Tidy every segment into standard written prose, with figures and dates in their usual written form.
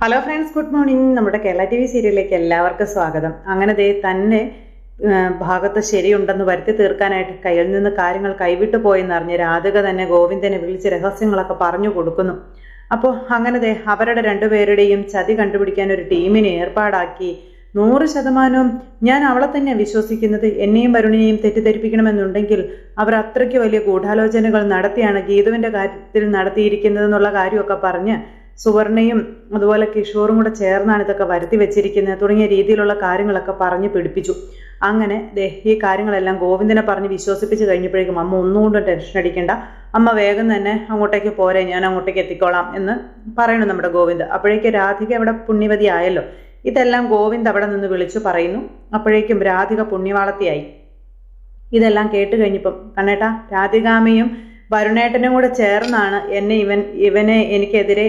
Hello friends, good morning. നമ്മുടെ Kerala T V സീരിയലിലേക്ക് എല്ലാവർക്കും സ്വാഗതം. അങ്ങനെ തന്നെ ഭാഗത്ത് ശരിയുണ്ടെന്ന് വരുത്തി തീർക്കാനായിട്ട് കയ്യിൽ നിന്ന് കാര്യങ്ങൾ കൈവിട്ടു പോയെന്നറിഞ്ഞ് രാധിക തന്നെ ഗോവിന്ദനെ വിളിച്ച് രഹസ്യങ്ങളൊക്കെ പറഞ്ഞു കൊടുക്കുന്നു. അപ്പോൾ അങ്ങനെ അവരുടെ രണ്ടുപേരുടെയും ചതി കണ്ടുപിടിക്കാൻ ഒരു ടീമിനെ ഏർപ്പാടാക്കി. 100% ഞാൻ അവളെ തന്നെ വിശ്വസിക്കുന്നത്. എന്നെയും വരുണിനെയും തെറ്റിദ്ധരിപ്പിക്കണമെന്നുണ്ടെങ്കിൽ അവർ അത്രയ്ക്ക് വലിയ ഗൂഢാലോചനകൾ നടത്തിയാണ് ഗീതുവിൻ്റെ കാര്യത്തിൽ നടത്തിയിരിക്കുന്നതെന്നുള്ള കാര്യമൊക്കെ പറഞ്ഞ് സുവർണയും അതുപോലെ കിഷോറും കൂടെ ചേർന്നാണ് ഇതൊക്കെ വരുത്തി വെച്ചിരിക്കുന്നത് തുടങ്ങിയ രീതിയിലുള്ള കാര്യങ്ങളൊക്കെ പറഞ്ഞ് പിടിപ്പിച്ചു. അങ്ങനെ ഈ കാര്യങ്ങളെല്ലാം ഗോവിന്ദനെ പറഞ്ഞ് വിശ്വസിപ്പിച്ച് കഴിഞ്ഞപ്പോഴേക്കും അമ്മ ഒന്നുകൊണ്ടും ടെൻഷൻ അടിക്കേണ്ട, അമ്മ വേഗം തന്നെ അങ്ങോട്ടേക്ക് പോരെ, ഞാൻ അങ്ങോട്ടേക്ക് എത്തിക്കോളാം എന്ന് പറയണു നമ്മുടെ ഗോവിന്ദ്. അപ്പോഴേക്ക് രാധിക അവിടെ പുണ്യവതി ആയല്ലോ. ഇതെല്ലാം ഗോവിന്ദ് അവിടെ നിന്ന് വിളിച്ചു പറയുന്നു. അപ്പോഴേക്കും രാധിക പുണ്യവാളത്തിയായി. ഇതെല്ലാം കേട്ട് കഴിഞ്ഞപ്പം കണ്ണേട്ടാ, രാധികാമ്മയും വരുണേട്ടനും കൂടെ ചേർന്നാണ് ഇവനെ എനിക്കെതിരെ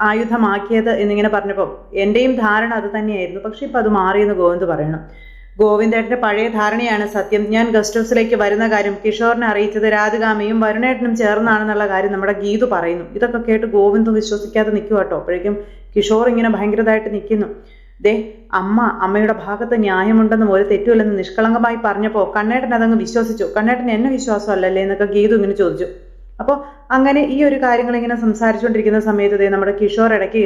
ആയുധമാക്കിയത് എന്നിങ്ങനെ പറഞ്ഞപ്പോൾ എൻ്റെയും ധാരണ അത് തന്നെയായിരുന്നു. പക്ഷെ ഇപ്പം അത് മാറിയെന്ന് ഗോവിന്ദ് പറയണം. ഗോവിന്ദേട്ടൻ്റെ പഴയ ധാരണയാണ് സത്യം. ഞാൻ ഗസ്റ്റ് ഹൗസിലേക്ക് വരുന്ന കാര്യം കിഷോറിനെ അറിയിച്ചത് രാധികാമ്മയും വരുണേട്ടനും ചേർന്നാണെന്നുള്ള കാര്യം നമ്മുടെ ഗീതു പറയുന്നു. ഇതൊക്കെ കേട്ട് ഗോവിന്ദ് വിശ്വസിക്കാതെ നിൽക്കുക കേട്ടോ. അപ്പോഴേക്കും കിഷോർ ഇങ്ങനെ ഭയങ്കരമായിട്ട് നിൽക്കുന്നു. അമ്മയുടെ ഭാഗത്ത് ന്യായമുണ്ടെന്നും ഒരു തെറ്റുമില്ലെന്ന് നിഷ്കളങ്കമായി പറഞ്ഞപ്പോൾ കണ്ണേട്ടൻ അതങ്ങ് വിശ്വസിച്ചു. കണ്ണേട്ടൻ എന്നെ വിശ്വാസമല്ലല്ലേ എന്നൊക്കെ ഗീതു ഇങ്ങനെ ചോദിച്ചു. അപ്പോൾ അങ്ങനെ ഈ ഒരു കാര്യങ്ങൾ ഇങ്ങനെ സംസാരിച്ചുകൊണ്ടിരിക്കുന്ന സമയത്ത് നമ്മുടെ കിഷോർ ഇടയ്ക്ക്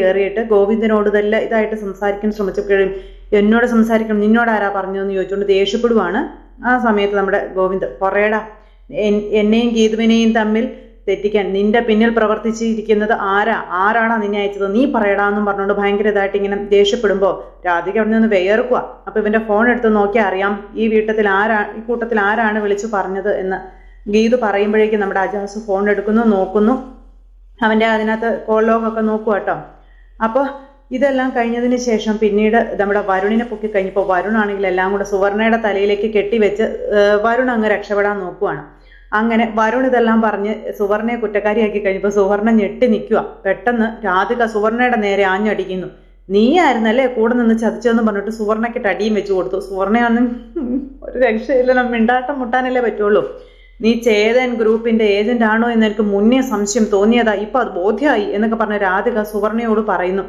കയറിയിട്ട് ഗോവിന്ദനോട് ഇതെല്ലാം ഇതായിട്ട് സംസാരിക്കാൻ ശ്രമിച്ചപ്പോഴും എന്നോട് സംസാരിക്കണം, നിന്നോട് ആരാ പറഞ്ഞതെന്ന് ചോദിച്ചുകൊണ്ട് ദേഷ്യപ്പെടുവാണ്. ആ സമയത്ത് നമ്മുടെ ഗോവിന്ദ് പറയടാ, എന്നെയും ഗീതുവിനെയും തമ്മിൽ തെറ്റിക്കാൻ നിന്റെ പിന്നിൽ പ്രവർത്തിച്ചിരിക്കുന്നത് ആരാണോ നിന്നെ അയച്ചത്, നീ പറയടാന്നും പറഞ്ഞുകൊണ്ട് ഭയങ്കര ഇതായിട്ട് ഇങ്ങനെ ദേഷ്യപ്പെടുമ്പോൾ രാധിക അവിടെ നിന്ന് വേർക്കുക. അപ്പൊ ഇവന്റെ ഫോൺ എടുത്ത് നോക്കിയാൽ അറിയാം ഈ കൂട്ടത്തിൽ ആരാണ് വിളിച്ചു പറഞ്ഞത് എന്ന് ഗീതു പറയുമ്പോഴേക്കും നമ്മുടെ അജാസ് ഫോൺ എടുക്കുന്നു, നോക്കുന്നു. അവന്റെ അതിനകത്ത് കോൾ ലോഗൊക്കെ നോക്കുക കേട്ടോ. അപ്പോൾ ഇതെല്ലാം കഴിഞ്ഞതിന് ശേഷം പിന്നീട് നമ്മുടെ വരുണിനെ പൊക്കി കഴിഞ്ഞപ്പോൾ വരുണാണെങ്കിൽ എല്ലാം കൂടെ സുവർണയുടെ തലയിലേക്ക് കെട്ടിവെച്ച് വരുൺ അങ്ങ് രക്ഷപ്പെടാൻ നോക്കുവാണ്. അങ്ങനെ വരുൺ ഇതെല്ലാം പറഞ്ഞ് സുവർണയെ കുറ്റക്കാരിയാക്കി കഴിഞ്ഞപ്പോൾ സുവർണ ഞെട്ടി നിൽക്കുക. പെട്ടെന്ന് രാധിക സുവർണയുടെ നേരെ ആഞ്ഞടിക്കുന്നു. നീയായിരുന്നല്ലേ കൂടെ നിന്ന് ചതിച്ചതെന്ന് പറഞ്ഞിട്ട് സുവർണയ്ക്കിട്ട് അടിയും വെച്ച് കൊടുത്തു. സുവർണയാണെന്ന് ഒരു രക്ഷയില്ല, മിണ്ടാട്ടം മുട്ടാനല്ലേ പറ്റുള്ളൂ. നീ ചേതൻ ഗ്രൂപ്പിന്റെ ഏജന്റ് ആണോ എന്ന് എനിക്ക് മുന്നേ സംശയം തോന്നിയതാ, ഇപ്പൊ അത് ബോധ്യമായി എന്നൊക്കെ പറഞ്ഞ രാധിക സുവർണയോട് പറയുന്നു.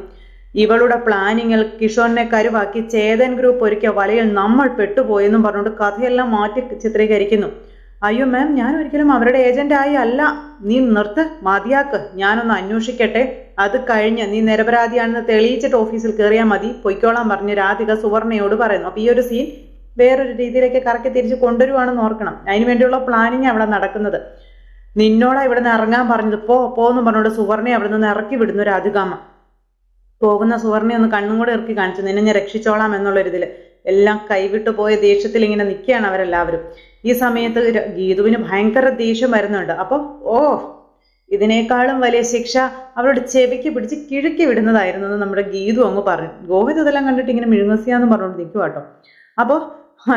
ഇവളുടെ പ്ലാനിങ്ങിൽ കിഷോറിനെ കരുവാക്കി ചേതൻ ഗ്രൂപ്പ് ഒരുക്കിയ വലയിൽ നമ്മൾ പെട്ടുപോയെന്നും പറഞ്ഞുകൊണ്ട് കഥയെല്ലാം മാറ്റി ചിത്രീകരിക്കുന്നു. അയ്യോ മാം, ഞാൻ ഒരിക്കലും അവരുടെ ഏജന്റായി അല്ല, നീ നിർത്ത്, മതിയാക്ക്, ഞാനൊന്ന് അന്വേഷിക്കട്ടെ, അത് കഴിഞ്ഞ് നീ നിരപരാധിയാണെന്ന് തെളിയിച്ചിട്ട് ഓഫീസിൽ കയറിയാൽ മതി, പൊയ്ക്കോളാൻ പറഞ്ഞ് രാധിക സുവർണയോട് പറയുന്നു. അപ്പൊ ഈ ഒരു സീൻ വേറൊരു രീതിയിലേക്ക് കറക്കി തിരിച്ച് കൊണ്ടുവരുവാണെന്ന് ഓർക്കണം. അതിനു വേണ്ടിയുള്ള പ്ലാനിങ് അവിടെ നടക്കുന്നത്. നിന്നോടാ ഇവിടെ നിന്ന് ഇറങ്ങാൻ പറഞ്ഞത്, പോന്നും പറഞ്ഞുകൊണ്ട് സുവർണയെ അവിടെ നിന്ന് ഇറക്കി വിടുന്നു രാധികാമ്മ. പോകുന്ന സുവർണയെ ഒന്ന് കണ്ണും കൂടെ ഇറക്കി കാണിച്ചു, നിന്നെ ഞാൻ രക്ഷിച്ചോളാം എന്നുള്ളൊരിതിൽ എല്ലാം കൈവിട്ടു പോയ ദേഷ്യത്തിൽ ഇങ്ങനെ നിൽക്കുകയാണ് അവരെല്ലാവരും. ഈ സമയത്ത് ഗീതുവിന് ഭയങ്കര ദേഷ്യം വരുന്നുണ്ട്. അപ്പോൾ ഇതിനേക്കാളും വലിയ ശിക്ഷ അവരുടെ ചെവിക്ക് പിടിച്ച് കിഴുക്കി വിടുന്നതായിരുന്നു എന്ന് നമ്മുടെ ഗീതു അങ്ങ് പറഞ്ഞു. ഗോവിന്ദ് ഇതെല്ലാം കണ്ടിട്ട് ഇങ്ങനെ മിഴുങ്ങസിയാന്ന് പറഞ്ഞുകൊണ്ട് നിൽക്കുക കേട്ടോ. അപ്പോൾ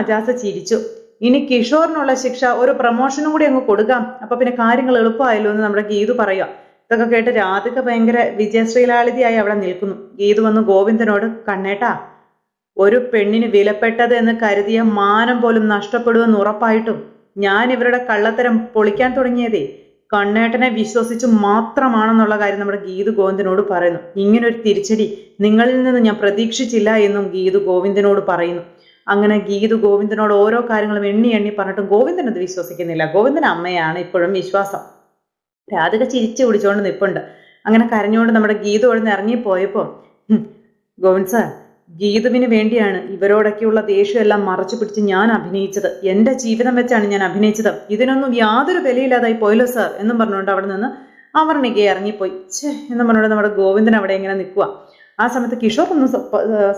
അജാസ് ചിരിച്ചു. ഇനി കിഷോറിനുള്ള ശിക്ഷ ഒരു പ്രമോഷനും കൂടി അങ്ങ് കൊടുക്കാം, അപ്പൊ പിന്നെ കാര്യങ്ങൾ എളുപ്പമായല്ലോ എന്ന് നമ്മുടെ ഗീതു പറയുക. ഇതൊക്കെ കേട്ട് രാധിക ഭയങ്കര വിജയശ്രീലാളിതയായി അവിടെ നിൽക്കുന്നു. ഗീതു വന്ന് ഗോവിന്ദനോട്, കണ്ണേട്ടാ, ഒരു പെണ്ണിന് വിലപ്പെട്ടത് എന്ന് കരുതിയ മാനം പോലും നഷ്ടപ്പെടുമെന്ന് ഉറപ്പായിട്ടും ഞാൻ ഇവരുടെ കള്ളത്തരം പൊളിക്കാൻ തുടങ്ങിയതേ കണ്ണേട്ടനെ വിശ്വസിച്ചു മാത്രമാണെന്നുള്ള കാര്യം നമ്മുടെ ഗീതു ഗോവിന്ദനോട് പറയുന്നു. ഇങ്ങനൊരു തിരിച്ചടി നിങ്ങളിൽ നിന്ന് ഞാൻ പ്രതീക്ഷിച്ചില്ല എന്നും ഗീതു ഗോവിന്ദനോട് പറയുന്നു. അങ്ങനെ ഗീതു ഗോവിന്ദനോട് ഓരോ കാര്യങ്ങളും എണ്ണി പറഞ്ഞിട്ടും ഗോവിന്ദൻ അത് വിശ്വസിക്കുന്നില്ല. ഗോവിന്ദൻ അമ്മയാണ് ഇപ്പോഴും വിശ്വാസം. രാധിക ചിരിച്ചു പിടിച്ചോണ്ട് നിൽപ്പുണ്ട്. അങ്ങനെ കരഞ്ഞുകൊണ്ട് നമ്മുടെ ഗീതു അവിടെ നിന്ന് ഇറങ്ങിപ്പോയപ്പോൾ, ഗോവിന്ദ് സാർ, ഗീതുവിന് വേണ്ടിയാണ് ഇവരോടൊക്കെയുള്ള ദേഷ്യമെല്ലാം മറച്ചു പിടിച്ച് ഞാൻ അഭിനയിച്ചത്. എൻ്റെ ജീവിതം വെച്ചാണ് ഞാൻ അഭിനയിച്ചത്. ഇതിനൊന്നും യാതൊരു വിലയില്ലാതായി പോയല്ലോ സാർ എന്നും പറഞ്ഞുകൊണ്ട് അവിടെ നിന്ന് അവർണികയെ ഇറങ്ങിപ്പോയി. എന്നും പറഞ്ഞുകൊണ്ട് നമ്മുടെ ഗോവിന്ദൻ അവിടെ ഇങ്ങനെ നിൽക്കുക. ആ സമയത്ത് കിഷോർ ഒന്നും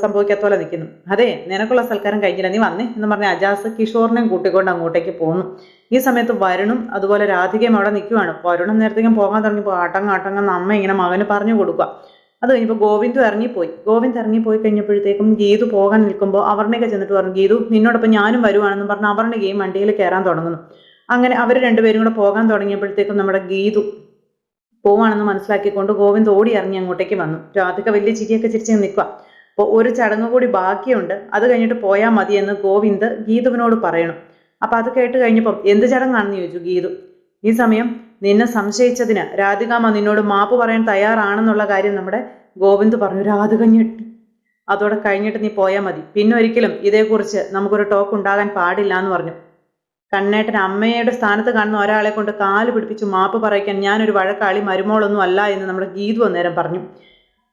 സംഭവിക്കാത്ത പോലെ നിൽക്കുന്നു. അതെ, നിനക്കുള്ള സൽക്കാരം കഴിഞ്ഞില്ല, നീ വന്നേ എന്ന് പറഞ്ഞ അജാസ് കിഷോറിനെയും കൂട്ടിക്കൊണ്ട് അങ്ങോട്ടേക്ക് പോകുന്നു. ഈ സമയത്ത് വരുണും അതുപോലെ രാധികയും അവിടെ നിൽക്കുവാണ്. വരുണും നേരത്തേക്കും പോകാൻ തുടങ്ങിയപ്പോൾ ആട്ടങ്ങെന്ന് അമ്മ ഇങ്ങനെ മകന് പറഞ്ഞു കൊടുക്കുക. അത് കഴിഞ്ഞപ്പോൾ ഗോവിന്ദ് ഇറങ്ങിപ്പോയി കഴിഞ്ഞപ്പോഴത്തേക്കും ഗീതു പോകാൻ നിൽക്കുമ്പോൾ അവർണിക ചെന്നിട്ട് പറഞ്ഞു, ഗീതു നിന്നോടൊപ്പം ഞാനും വരുവാണെന്ന് പറഞ്ഞ് അവർണികയും വണ്ടിയിൽ കയറാൻ തുടങ്ങുന്നു. അങ്ങനെ അവർ രണ്ടുപേരും കൂടെ പോകാൻ തുടങ്ങിയപ്പോഴത്തേക്കും നമ്മുടെ ഗീതു പോവാണെന്ന് മനസ്സിലാക്കിക്കൊണ്ട് ഗോവിന്ദ് ഓടി ഇറങ്ങി അങ്ങോട്ടേക്ക് വന്നു. രാധിക വലിയ ചിരിയൊക്കെ ചിരിച്ച് നിൽക്കുക. അപ്പോൾ ഒരു ചടങ്ങ് കൂടി ബാക്കിയുണ്ട്, അത് കഴിഞ്ഞിട്ട് പോയാൽ മതിയെന്ന് ഗോവിന്ദ് ഗീതുവിനോട് പറയണം. അപ്പൊ അത് കേട്ട് കഴിഞ്ഞപ്പം എന്ത് ചടങ്ങാണെന്ന് ചോദിച്ചു ഗീതു. ഈ സമയം നിന്നെ സംശയിച്ചതിന് രാധികാമ്മ നിന്നോട് മാപ്പ് പറയാൻ തയ്യാറാണെന്നുള്ള കാര്യം നമ്മുടെ ഗോവിന്ദ് പറഞ്ഞു. രാധിക ഞെട്ടി. അതോടെ കഴിഞ്ഞിട്ട് നീ പോയാൽ മതി, പിന്നെ ഒരിക്കലും ഇതേക്കുറിച്ച് നമുക്കൊരു ടോക്ക് ഉണ്ടാകാൻ പാടില്ല എന്ന് പറഞ്ഞു. കണ്ണേട്ടൻ അമ്മയുടെ സ്ഥാനത്ത് കാണുന്ന ഒരാളെ കൊണ്ട് കാല് പിടിപ്പിച്ച് മാപ്പ് പറയിക്കാൻ ഞാനൊരു വഴക്കാളി മരുമോളൊന്നും അല്ല എന്ന് നമ്മുടെ ഗീതു അന്നേരം പറഞ്ഞു.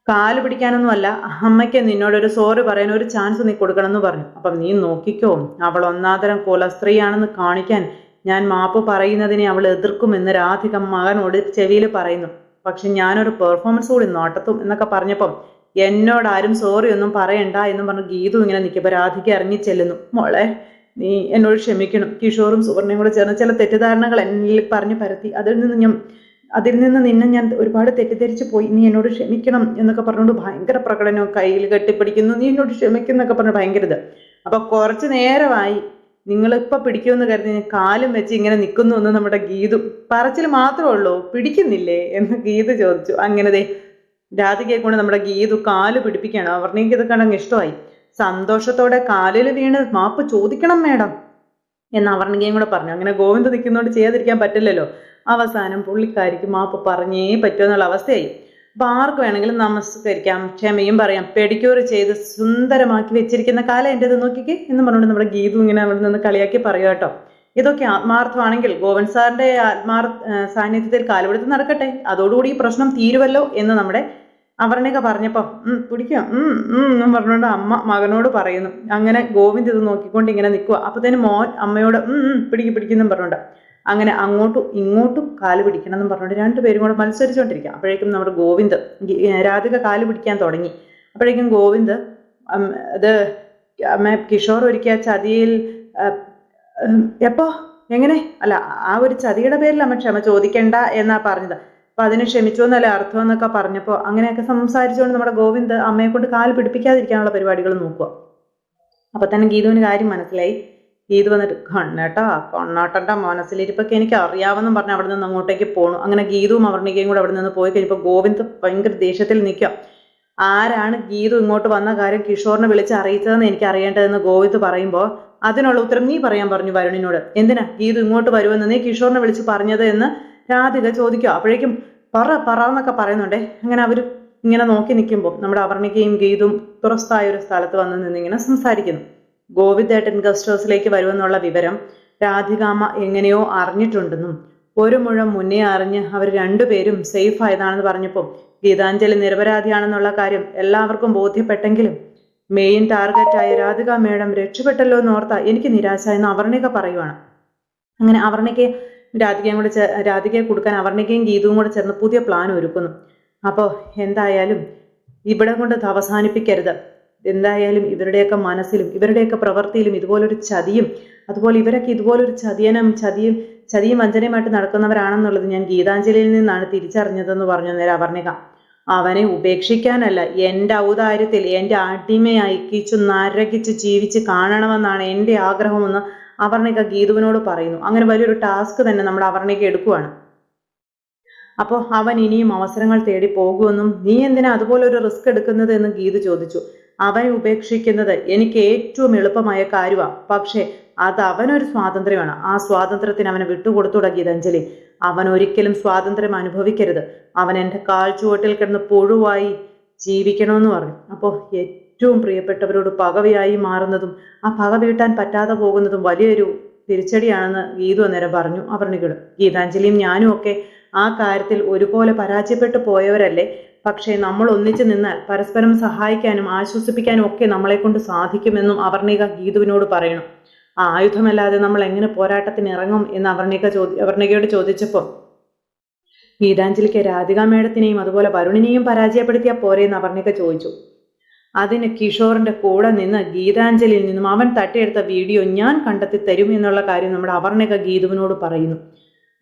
കാല് പിടിക്കാനൊന്നും അല്ല, അമ്മയ്ക്ക് നിന്നോടൊരു സോറി പറയാൻ ഒരു ചാൻസ് നീ കൊടുക്കണമെന്ന് പറഞ്ഞു. അപ്പം നീ നോക്കിക്കോ, അവൾ ഒന്നാന്തരം കുലസ്ത്രീയാണെന്ന് കാണിക്കാൻ ഞാൻ മാപ്പ് പറയുന്നതിനെ അവൾ എതിർക്കുമെന്ന് രാധിക മകനോട് ചെവിയിൽ പറയുന്നു. പക്ഷെ ഞാനൊരു പെർഫോമൻസ് കൂടി നോട്ടത്തും എന്നൊക്കെ പറഞ്ഞപ്പം എന്നോടാരും സോറി ഒന്നും പറയണ്ട എന്നും പറഞ്ഞ് ഗീതു ഇങ്ങനെ നിൽക്കുമ്പോൾ രാധിക ഇറങ്ങി ചെല്ലുന്നു. മോളെ, നീ എന്നോട് ക്ഷമിക്കണം. കിഷോറും സുവർണയും കൂടെ ചേർന്ന് ചില തെറ്റിദ്ധാരണകൾ എന്നിൽ പറഞ്ഞു പരത്തി. അതിൽ നിന്ന് നിന്നെ ഞാൻ ഒരുപാട് തെറ്റിദ്ധരിച്ചു പോയി. നീ എന്നോട് ക്ഷമിക്കണം എന്നൊക്കെ പറഞ്ഞുകൊണ്ട് ഭയങ്കര പ്രകടനവും കയ്യിൽ കെട്ടിപ്പിടിക്കുന്നു. നീ എന്നോട് ക്ഷമിക്കുന്നൊക്കെ പറഞ്ഞ് ഭയങ്കര ഇത്. അപ്പൊ കുറച്ചു നേരമായി നിങ്ങളിപ്പോൾ പിടിക്കുമെന്ന് കരുതി ഞാൻ കാലും വെച്ച് ഇങ്ങനെ നിൽക്കുന്നു എന്ന് നമ്മുടെ ഗീതു. പറച്ചിൽ മാത്രമേ ഉള്ളൂ, പിടിക്കുന്നില്ലേ എന്ന് ഗീതു ചോദിച്ചു. അങ്ങനത്തെ രാധികയെ കൊണ്ട് നമ്മുടെ ഗീതു കാല് പിടിപ്പിക്കുകയാണ്. അവർണയ്ക്ക് ഇത് കണ്ടങ്ങ് ഇഷ്ടമായി. സന്തോഷത്തോടെ കാലിൽ വീണ് മാപ്പ് ചോദിക്കണം മേഡം എന്ന് അവർണികയും കൂടെ പറഞ്ഞു. അങ്ങനെ ഗോവിന്ദ് നിൽക്കുന്നതുകൊണ്ട് ചെയ്യാതിരിക്കാൻ പറ്റില്ലല്ലോ. അവസാനം പുള്ളിക്കാരിക്ക് മാപ്പ് പറഞ്ഞേ പറ്റുമെന്നുള്ള അവസ്ഥയായി. അപ്പൊ ആർക്ക് വേണമെങ്കിലും നമസ്കരിക്കാം, ക്ഷമയും പറയാം. പെഡിക്യൂർ ചെയ്ത് സുന്ദരമാക്കി വെച്ചിരിക്കുന്ന കാലം എൻ്റെത് നോക്കിക്കേ എന്ന് പറഞ്ഞുകൊണ്ട് നമ്മുടെ ഗീതു ഇങ്ങനെ അവിടെ നിന്ന് കളിയാക്കി പറയുക കേട്ടോ. ഇതൊക്കെ ആത്മാർത്ഥമാണെങ്കിൽ ഗോവിന്ദ് സാറിന്റെ സാന്നിധ്യത്തിൽ കാലുപിടുത്ത് നടക്കട്ടെ, അതോടുകൂടി ഈ പ്രശ്നം തീരുവല്ലോ എന്ന് നമ്മുടെ അവർണിക പറഞ്ഞപ്പോ പിടിക്കാം എന്നും പറഞ്ഞുകൊണ്ട് അമ്മ മകനോട് പറയുന്നു. അങ്ങനെ ഗോവിന്ദ് ഇത് നോക്കിക്കൊണ്ട് ഇങ്ങനെ നിൽക്കുക. അപ്പത്തേന് മോൻ അമ്മയോട് പിടിക്കുന്നും പറഞ്ഞുകൊണ്ട് അങ്ങനെ അങ്ങോട്ടും ഇങ്ങോട്ടും കാല് പിടിക്കണം എന്നും പറഞ്ഞുകൊണ്ട് രണ്ടുപേരും കൂടെ മത്സരിച്ചുകൊണ്ടിരിക്കുക. അപ്പോഴേക്കും നമ്മുടെ ഗോവിന്ദ് രാധിക കാല് പിടിക്കാൻ തുടങ്ങി. അപ്പോഴേക്കും ഗോവിന്ദ് അത് അമ്മ കിഷോർ ഒരുക്കിയ ചതിയിൽ എപ്പോ എങ്ങനെ അല്ല ആ ഒരു ചതിയുടെ പേരിൽ അമ്മ ക്ഷമ ചോദിക്കണ്ട എന്നാ പറഞ്ഞത്. അപ്പൊ അതിന് ക്ഷമിച്ചു എന്നല്ല അർത്ഥം എന്നൊക്കെ പറഞ്ഞപ്പോൾ അങ്ങനെയൊക്കെ സംസാരിച്ചുകൊണ്ട് നമ്മുടെ ഗോവിന്ദ് അമ്മയെ കൊണ്ട് കാല് പിടിപ്പിക്കാതിരിക്കാനുള്ള പരിപാടികൾ നോക്കുക. അപ്പൊ തന്നെ ഗീതുവിന് കാര്യം മനസ്സിലായി. ഗീതു വന്നിട്ട് കണ്ണേട്ടൻ്റെ മനസ്സിലിരിപ്പൊക്കെ എനിക്ക് അറിയാമെന്നും പറഞ്ഞ് അവിടെ നിന്ന് അങ്ങോട്ടേക്ക് പോണു. അങ്ങനെ ഗീതുവും അവർണികയും കൂടെ അവിടെ നിന്ന് പോയി കഴിഞ്ഞപ്പോൾ ഗോവിന്ദ് ഭയങ്കര ദേഷ്യത്തിൽ നിൽക്കുക. ആരാണ് ഗീതു ഇങ്ങോട്ട് വന്ന കാര്യം കിഷോറിനെ വിളിച്ച് അറിയിച്ചതെന്ന് എനിക്ക് അറിയേണ്ടതെന്ന് ഗോവിന്ദ് പറയുമ്പോൾ അതിനുള്ള ഉത്തരം നീ പറയാൻ പറഞ്ഞു വരുണിനോട്. എന്തിനാ ഗീതു ഇങ്ങോട്ട് വരുമെന്ന് നീ കിഷോറിനെ വിളിച്ച് പറഞ്ഞത് എന്ന് രാധിക ചോദിക്കുക. അപ്പോഴേക്കും പറ എന്നൊക്കെ പറയുന്നുണ്ടേ. അങ്ങനെ അവർ ഇങ്ങനെ നോക്കി നിൽക്കുമ്പോൾ നമ്മുടെ അവർണികയും ഗീതും തുറസ്തായ ഒരു സ്ഥലത്ത് വന്ന് നിന്നിങ്ങനെ സംസാരിക്കുന്നു. ഗോവിന്ദേട്ടൻ ഗസ്റ്റ് ഹൗസിലേക്ക് വരുമെന്നുള്ള വിവരം രാധികാമ്മ എങ്ങനെയോ അറിഞ്ഞിട്ടുണ്ടെന്നും ഒരു മുഴം മുന്നേ അറിഞ്ഞ് അവർ രണ്ടുപേരും സേഫ് ആയതാണെന്ന് പറഞ്ഞപ്പോൾ ഗീതാഞ്ജലി നിരപരാധിയാണെന്നുള്ള കാര്യം എല്ലാവർക്കും ബോധ്യപ്പെട്ടെങ്കിലും മെയിൻ ടാർഗറ്റായ രാധിക മേഡം രക്ഷപ്പെട്ടല്ലോ എന്നോർത്താ എനിക്ക് നിരാശ എന്ന് അവർണിക പറയുവാണ്. അങ്ങനെ രാധികയെ കൊടുക്കാൻ അവർണികയും ഗീതവും കൂടെ ചേർന്ന് പുതിയ പ്ലാൻ ഒരുക്കുന്നു. അപ്പോൾ എന്തായാലും ഇവിടെ കൊണ്ട് അവസാനിപ്പിക്കരുത്. എന്തായാലും ഇവരുടെയൊക്കെ മനസ്സിലും ഇവരുടെയൊക്കെ പ്രവൃത്തിയിലും ഇതുപോലൊരു ചതിയും അതുപോലെ ഇവരൊക്കെ ഇതുപോലൊരു ചതിയും വഞ്ചനയുമായിട്ട് നടക്കുന്നവരാണെന്നുള്ളത് ഞാൻ ഗീതാഞ്ജലിയിൽ നിന്നാണ് തിരിച്ചറിഞ്ഞതെന്ന് പറഞ്ഞു നേരെ അവർണിക. അവനെ ഉപേക്ഷിക്കാനല്ല, എൻ്റെ ഔദാര്യത്തിൽ എൻ്റെ അടിമയായി നരകിച്ച് ജീവിച്ച് കാണണമെന്നാണ് എൻ്റെ ആഗ്രഹമെന്ന് അവർണിക ഗീതുവിനോട് പറയുന്നു. അങ്ങനെ വലിയൊരു ടാസ്ക് തന്നെ നമ്മുടെ അവർണിക എടുക്കുവാണ്. അപ്പോൾ അവൻ ഇനിയും അവസരങ്ങൾ തേടി പോകുമെന്നും നീ എന്തിനാ അതുപോലെ ഒരു റിസ്ക് എടുക്കുന്നത് എന്ന് ഗീതു ചോദിച്ചു. അവനെ ഉപേക്ഷിക്കുന്നത് എനിക്ക് ഏറ്റവും എളുപ്പമായ കാര്യമാണ്, പക്ഷേ അത് അവനൊരു സ്വാതന്ത്ര്യമാണ്. ആ സ്വാതന്ത്ര്യത്തിന് അവനെ വിട്ടുകൊടുത്തുട ഗീതാഞ്ജലി. അവൻ ഒരിക്കലും സ്വാതന്ത്ര്യം അനുഭവിക്കരുത്. അവൻ എൻ്റെ കാൽ ചുവട്ടിൽ കിടന്ന് പുഴുവായി ജീവിക്കണമെന്ന് പറഞ്ഞു. അപ്പോൾ ഏറ്റവും പ്രിയപ്പെട്ടവരോട് പകവയായി മാറുന്നതും ആ പക വീട്ടാൻ പറ്റാതെ പോകുന്നതും വലിയൊരു തിരിച്ചടിയാണെന്ന് ഗീതു അന്നേരം പറഞ്ഞു അവർണികൾ. ഗീതാഞ്ജലിയും ഞാനും ഒക്കെ ആ കാര്യത്തിൽ ഒരുപോലെ പരാജയപ്പെട്ടു പോയവരല്ലേ. പക്ഷേ നമ്മൾ ഒന്നിച്ചു നിന്നാൽ പരസ്പരം സഹായിക്കാനും ആശ്വസിപ്പിക്കാനും ഒക്കെ നമ്മളെ കൊണ്ട് സാധിക്കുമെന്നും അവർണിക ഗീതുവിനോട് പറയണം. ആ ആയുധമല്ലാതെ നമ്മൾ എങ്ങനെ പോരാട്ടത്തിന് ഇറങ്ങും എന്ന് അവർണികയോട് ചോദിച്ചപ്പോൾ ഗീതാഞ്ജലിക്ക് രാധിക മേഡത്തിനെയും അതുപോലെ വരുണിനെയും പരാജയപ്പെടുത്തിയാൽ പോരെയെന്ന് അവർണിക ചോദിച്ചു. അതിന് കിഷോറിന്റെ കൂടെ നിന്ന് ഗീതാഞ്ജലിയിൽ നിന്നും അവൻ തട്ടിയെടുത്ത വീഡിയോ ഞാൻ കണ്ടെത്തി തരും എന്നുള്ള കാര്യം നമ്മുടെ അവർണിക ഗീതുവിനോട് പറയുന്നു.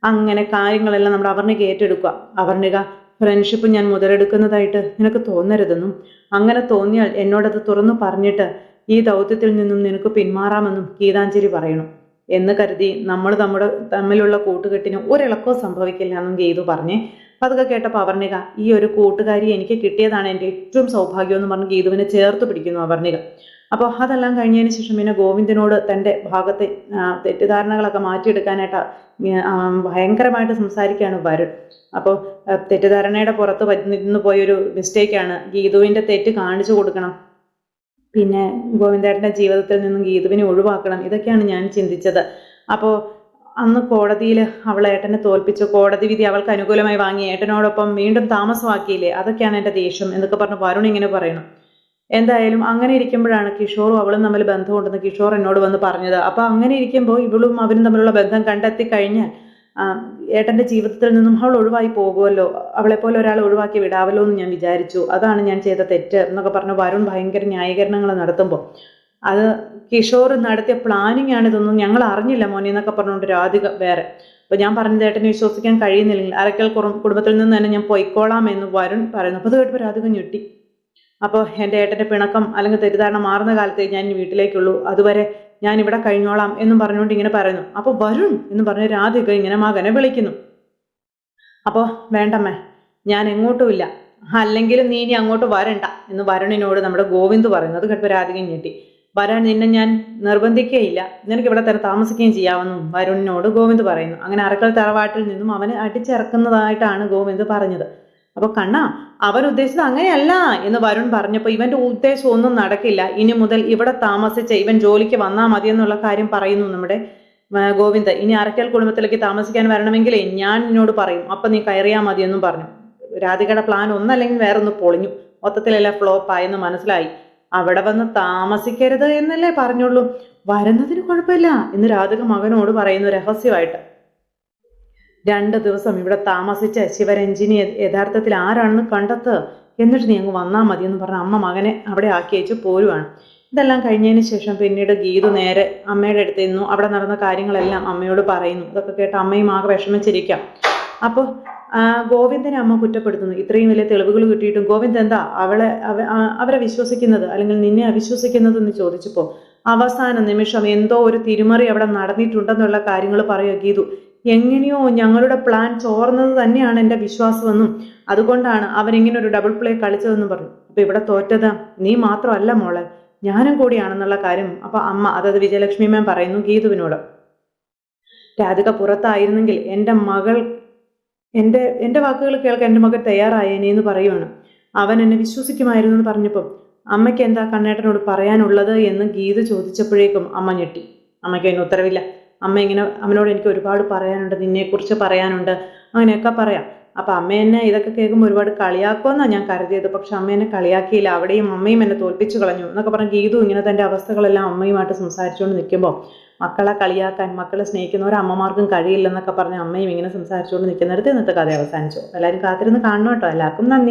അങ്ങനെ കാര്യങ്ങളെല്ലാം നമ്മുടെ അവർണിക ഏറ്റെടുക്കുക. അവർണിക, ഫ്രണ്ട്ഷിപ്പ് ഞാൻ മുതലെടുക്കുന്നതായിട്ട് നിനക്ക് തോന്നരുതെന്നും അങ്ങനെ തോന്നിയാൽ എന്നോടത് തുറന്നു പറഞ്ഞിട്ട് ഈ ദൗത്യത്തിൽ നിന്നും നിനക്ക് പിന്മാറാമെന്നും ഗീതാഞ്ജലി പറയണം എന്ന് കരുതി നമ്മൾ തമ്മിലുള്ള കൂട്ടുകെട്ടിന് ഒരിളക്കവും സംഭവിക്കില്ല എന്നും ഗീതു പറഞ്ഞ് അപ്പം അതൊക്കെ കേട്ടപ്പോൾ അവർണിക, ഈ ഒരു കൂട്ടുകാരി എനിക്ക് കിട്ടിയതാണ് എൻ്റെ ഏറ്റവും സൗഭാഗ്യം എന്ന് പറഞ്ഞ് ഗീതുവിനെ ചേർത്ത് പിടിക്കുന്നു അവർണിക. അപ്പോൾ അതെല്ലാം കഴിഞ്ഞതിന് ശേഷം പിന്നെ ഗോവിന്ദനോട് തൻ്റെ ഭാഗത്തെ തെറ്റിദ്ധാരണകളൊക്കെ മാറ്റിയെടുക്കാനായിട്ട് ഭയങ്കരമായിട്ട് സംസാരിക്കുകയാണ് വരുൺ. അപ്പോൾ തെറ്റിദ്ധാരണയുടെ പുറത്ത് നിന്ന് പോയൊരു മിസ്റ്റേക്കാണ്, ഗീതുവിൻ്റെ തെറ്റ് കാണിച്ചു കൊടുക്കണം, പിന്നെ ഗോവിന്ദേട്ടൻ്റെ ജീവിതത്തിൽ നിന്നും ഗീതുവിനെ ഒഴിവാക്കണം, ഇതൊക്കെയാണ് ഞാൻ ചിന്തിച്ചത്. അപ്പോൾ അന്ന് കോടതിയിൽ അവൾ ഏട്ടനെ തോൽപ്പിച്ചു, കോടതി വിധി അവൾക്ക് അനുകൂലമായി വാങ്ങി, ഏട്ടനോടൊപ്പം വീണ്ടും താമസമാക്കിയില്ലേ, അതൊക്കെയാണ് എൻ്റെ ദേഷ്യം എന്നൊക്കെ പറഞ്ഞ് വരുൺ ഇങ്ങനെ പറയണം. എന്തായാലും അങ്ങനെ ഇരിക്കുമ്പോഴാണ് കിഷോറും അവളും തമ്മിൽ ബന്ധമുണ്ടെന്ന് കിഷോർ എന്നോട് വന്ന് പറഞ്ഞത്. അപ്പോൾ അങ്ങനെ ഇരിക്കുമ്പോൾ ഇവളും അവരും തമ്മിലുള്ള ബന്ധം കണ്ടെത്തി കഴിഞ്ഞാൽ ഏട്ടൻ്റെ ജീവിതത്തിൽ നിന്നും അവൾ ഒഴിവായി പോകുമല്ലോ, അവളെപ്പോലെ ഒരാൾ ഒഴിവാക്കി വിടാവല്ലോ എന്ന് ഞാൻ വിചാരിച്ചു, അതാണ് ഞാൻ ചെയ്ത തെറ്റ് എന്നൊക്കെ പറഞ്ഞ് വരുൺ ഭയങ്കര ന്യായീകരണങ്ങൾ നടത്തുമ്പോൾ അത് കിഷോർ നടത്തിയ പ്ലാനിങ് ആണ്, ഇതൊന്നും ഞങ്ങൾ അറിഞ്ഞില്ല മോനെ എന്നൊക്കെ പറഞ്ഞുകൊണ്ട് രാധിക വേറെ. അപ്പോൾ ഞാൻ പറഞ്ഞത് ഏട്ടനെ വിശ്വസിക്കാൻ കഴിയുന്നില്ലെങ്കിൽ അരക്കൽ കുടുംബത്തിൽ നിന്ന് തന്നെ ഞാൻ പൊയ്ക്കോളാം എന്ന് വരുൺ പറയുന്നു. അപ്പോൾ അത് കേട്ടപ്പോൾ രാധിക ഞെട്ടി. അപ്പോൾ എൻ്റെ ഏട്ടൻ്റെ പിണക്കം അല്ലെങ്കിൽ തെറ്റിദ്ധാരണ മാറുന്ന കാലത്തെ ഞാൻ വീട്ടിലേക്കുള്ളൂ, അതുവരെ ഞാൻ ഇവിടെ കഴിഞ്ഞോളാം എന്നും പറഞ്ഞുകൊണ്ട് ഇങ്ങനെ പറയുന്നു. അപ്പോൾ വരുൺ എന്ന് പറഞ്ഞ് രാധിക ഇങ്ങനെ മകനെ വിളിക്കുന്നു. അപ്പോൾ വേണ്ടമ്മേ, ഞാൻ എങ്ങോട്ടുമില്ല, അല്ലെങ്കിലും നീ ഇനി അങ്ങോട്ട് വരണ്ട എന്ന് വരുണിനോട് നമ്മുടെ ഗോവിന്ദ് പറയുന്നത് കേട്ടപ്പോൾ രാധിക ഞെട്ടി. വരാൻ നിന്നെ ഞാൻ നിർബന്ധിക്കുകയില്ല, നിനക്ക് ഇവിടെ തന്നെ താമസിക്കുകയും ചെയ്യാമെന്നും വരുണിനോട് ഗോവിന്ദ് പറയുന്നു. അങ്ങനെ അറക്കൽ തറവാട്ടിൽ നിന്നും അവനെ അടിച്ചിറക്കുന്നതായിട്ടാണ് ഗോവിന്ദ് പറഞ്ഞത്. അപ്പോൾ കണ്ണാ, അവൻ ഉദ്ദേശിച്ചത് അങ്ങനെയല്ല എന്ന് വരുൺ പറഞ്ഞപ്പോൾ ഇവന്റെ ഉദ്ദേശം ഒന്നും നടക്കില്ല, ഇനി മുതൽ ഇവിടെ താമസിച്ച് ഇവൻ ജോലിക്ക് വന്നാൽ മതി എന്നുള്ള കാര്യം പറയുന്നു നമ്മുടെ ഗോവിന്ദ്. ഇനി അറക്കൽ കുടുംബത്തിലേക്ക് താമസിക്കാൻ വരണമെങ്കിലേ ഞാൻ നിന്നോട് പറയും, അപ്പം നീ കയറിയാൽ മതി എന്നും പറഞ്ഞു. രാധികയുടെ പ്ലാൻ ഒന്നല്ലെങ്കിൽ വേറൊന്ന് പൊളിഞ്ഞു, മൊത്തത്തിലെല്ലാം ഫ്ലോപ്പായെന്ന് മനസ്സിലായി. അവിടെ വന്ന് താമസിക്കരുത് എന്നല്ലേ പറഞ്ഞുള്ളൂ, വരുന്നതിന് കുഴപ്പമില്ല എന്ന് രാധിക മകനോട് പറയുന്നു രഹസ്യമായിട്ട്. 2 ദിവസം ഇവിടെ താമസിച്ച ശിവരഞ്ജിനി യഥാർത്ഥത്തിൽ ആരാണെന്ന് കണ്ടെത്ത്, എന്നിട്ട് നീ അങ്ങ് വന്നാൽ മതി എന്ന് പറഞ്ഞ അമ്മ മകനെ അവിടെ ആക്കി അയച്ച് പോരുവാണ്. ഇതെല്ലാം കഴിഞ്ഞതിന് ശേഷം പിന്നീട് ഗീതു നേരെ അമ്മയുടെ അടുത്ത് നിന്നു. അവിടെ നടന്ന കാര്യങ്ങളെല്ലാം അമ്മയോട് പറയുന്നു. ഇതൊക്കെ കേട്ട് അമ്മയും ആകെ വിഷമിച്ചിരിക്കാം. അപ്പോൾ ഗോവിന്ദനെ അമ്മ കുറ്റപ്പെടുത്തുന്നു. ഇത്രയും വലിയ തെളിവുകൾ കിട്ടിയിട്ടും ഗോവിന്ദ് എന്താ അവരെ വിശ്വസിക്കുന്നത്, അല്ലെങ്കിൽ നിന്നെ അവിശ്വസിക്കുന്നത് എന്ന് ചോദിച്ചപ്പോൾ അവസാന നിമിഷം എന്തോ ഒരു തിരിമറി അവിടെ നടന്നിട്ടുണ്ടെന്നുള്ള കാര്യങ്ങൾ പറയുക ഗീതു. എങ്ങനെയോ ഞങ്ങളുടെ പ്ലാൻ ചോർന്നത് തന്നെയാണ് എൻ്റെ വിശ്വാസമെന്നും അതുകൊണ്ടാണ് അവരിങ്ങനെ ഒരു ഡബിൾ പ്ലേ കളിച്ചതെന്നും പറഞ്ഞു. അപ്പോൾ ഇവിടെ തോറ്റത് നീ മാത്രമല്ല മോളെ, ഞാനും കൂടിയാണെന്നുള്ള കാര്യം അപ്പോൾ അമ്മ, അതായത് വിജയലക്ഷ്മി മാം പറയുന്നു ഗീതുവിനോട്. രാധിക പുറത്തായിരുന്നെങ്കിൽ എൻ്റെ മകൾ എൻ്റെ വാക്കുകൾ കേൾക്കാൻ എൻ്റെ മകൻ തയ്യാറായേനെ എന്ന് പറയുവാണ്. അവൻ എന്നെ വിശ്വസിക്കുമായിരുന്നു എന്ന് പറഞ്ഞപ്പോൾ അമ്മയ്ക്ക് എന്താ കണ്ണേട്ടനോട് പറയാനുള്ളത് എന്ന് ഗീതു ചോദിച്ചപ്പോഴേക്കും അമ്മ ഞെട്ടി. അമ്മയ്ക്ക് അതിന് ഉത്തരവില്ല. അമ്മ ഇങ്ങനെ അവനോട് എനിക്ക് ഒരുപാട് പറയാനുണ്ട്, നിന്നെക്കുറിച്ച് പറയാനുണ്ട്, അങ്ങനെയൊക്കെ പറയാം. അപ്പം അമ്മ എന്നെ ഇതൊക്കെ കേൾക്കുമ്പോൾ ഒരുപാട് കളിയാക്കുമെന്നാണ് ഞാൻ കരുതിയത്. പക്ഷെ അമ്മ എന്നെ കളിയാക്കിയില്ല, അവിടെയും അമ്മയും എന്നെ തോൽപ്പിച്ചു കളഞ്ഞു എന്നൊക്കെ പറഞ്ഞ് ഗീതു ഇങ്ങനെ തൻ്റെ അവസ്ഥകളെല്ലാം അമ്മയുമായിട്ട് സംസാരിച്ചുകൊണ്ട് നിൽക്കുമ്പോൾ മക്കളെ കളിയാക്കാൻ, മക്കളെ സ്നേഹിക്കുന്നവർ അമ്മമാർക്കും കഴിയില്ലെന്നൊക്കെ പറഞ്ഞ് അമ്മയും ഇങ്ങനെ സംസാരിച്ചുകൊണ്ട് നിൽക്കുന്നിടത്ത് ഇന്നത്തെ കഥ അവസാനിച്ചു. എല്ലാവരും കാത്തിരുന്ന് കാണണം കേട്ടോ. എല്ലാവർക്കും നന്ദി.